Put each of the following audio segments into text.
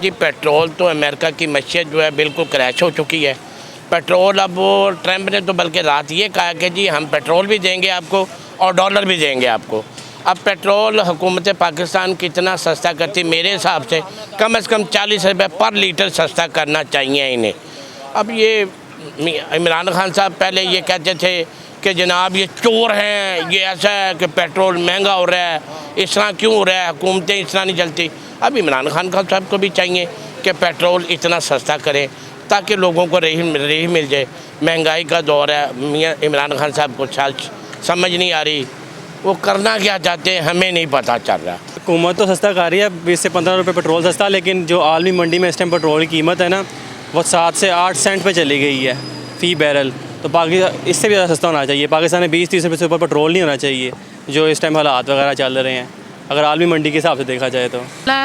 जी petrol तो America की मईशत जो है बिल्कुल क्रैश हो चुकी है। पेट्रोल अब वो ट्रंप ने तो बल्कि रात ये कहा कि जी हम पेट्रोल भी देंगे आपको और डॉलर भी देंगे आपको। अब पेट्रोल हुकूमत पाकिस्तान कितना सस्ता करती, मेरे हिसाब से कम 40 रुपये पर लीटर सस्ता करना चाहिए इन्हें। अब ये इमरान खान साहब पहले ये कहते थे कि जनाब ये चोर हैं, ये ऐसा है कि पेट्रोल महंगा हो रहा है, इस तरह क्यों हो रहा है, हुकूमतें इस तरह नहीं चलती। अब इमरान खान साहब को भी चाहिए कि पेट्रोल इतना सस्ता करें ताकि लोगों को रही मिल जाए। महंगाई का दौर है, मियाँ इमरान खान साहब को समझ नहीं आ रही वो करना क्या चाहते हैं, हमें नहीं पता चल रहा। हुकूमत तो सस्ता कर रही है, 20 से 15 रुपये पेट्रोल सस्ता, लेकिन जो आलमी मंडी में इस टाइम पेट्रोल की कीमत है ना वो 7 से 8 सेंट पे चली गई है फ़ी बैरल। तो इससे भी ज़्यादा सस्ता होना चाहिए। पाकिस्तान में 20-30 रुपये से ऊपर पेट्रोल नहीं होना चाहिए जो इस टाइम हालात वगैरह चल रहे हैं, अगर आलमी मंडी के हिसाब से देखा जाए तो।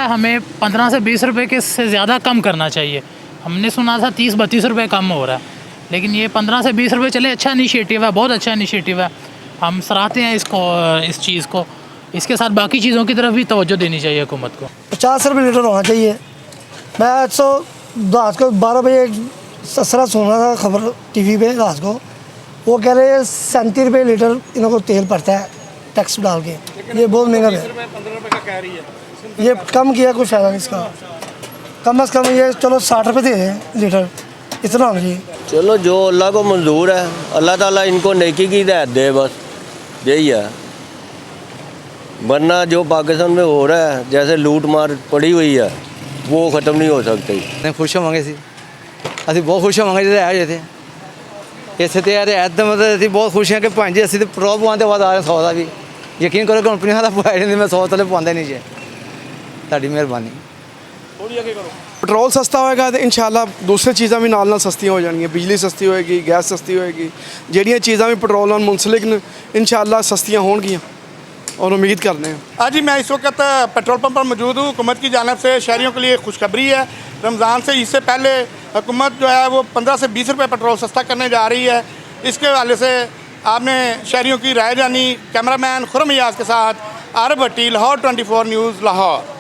हमें 15 से 20 रुपये के से ज़्यादा कम करना चाहिए। हमने सुना था 30-32 रुपये कम हो रहा है, लेकिन ये 15 से 20 रुपये चले, अच्छा इनिशिएटिव है, बहुत अच्छा इनिशिएटिव है, हम सराहते हैं इसको, इस चीज़ को। इसके साथ बाकी चीज़ों की तरफ भी तवज्जो देनी चाहिए हुकूमत को। 50 रुपये लीटर होना चाहिए। मैं रात को 12 बजे ससरा सुना था खबर टीवी पे रात को, वो कह रहे हैं 37 रुपये लीटर इन्हों को तेल पड़ता है टैक्स डाल के। ये बहुत महंगा है, 15 रुपये का कह रही है। ये कम किया कुछ फ़ायदा नहीं इसका, कम अज़ कम ये चलो 60 रुपये दे दें लीटर, इतना होना चाहिए। चलो जो अल्लाह को मंजूर है, अल्लाह ताला इनको नेकी की हिदायत दे, बस यही है। वरना जो पाकिस्तान में हो रहा है, जैसे लूट मार पड़ी हुई है, वो ख़त्म नहीं हो सकती। खुश होवांगे सी, ਅਸੀਂ बहुत खुश होवांगे जो है जे इसे तो यार ऐद मतलब ਅਸੀਂ बहुत खुश हैं कि भाई जी ਅਸੀਂ तो पेट्रोल पवाने बाद आ रहे 100 का भी यकीन करो कंपनी का पाया नहीं, मैं 100 तले पाते नहीं जे। ਤੁਹਾਡੀ ਮਿਹਰਬਾਨੀ। पेट्रोल सस्ता होएगा तो इंशाल्लाह दूसरी चीज़ां भी नाल सस्तियां हो जाएंगी, बिजली सस्ती होएगी, गैस सस्ती होएगी, ਜਿਹੜੀਆਂ चीज़ां भी पेट्रोल नाल मुंसलिक ने इंशाल्लाह सस्तियां होंगियां और उम्मीद करते हैं। आज ही मैं इस वक्त पेट्रोल पंप पर मौजूद हूँ। हुकूमत की जानिब से शहरियों के लिए खुशखबरी है। रमज़ान से इससे पहले हुकूमत जो है वो 15 से 20 रुपये पेट्रोल सस्ता करने जा रही है। इसके हवाले से आपने शहरियों की राय जानी। कैमरामैन खुरम याज के साथ आरब भट्टी, लाहौर 24 न्यूज़, लाहौर।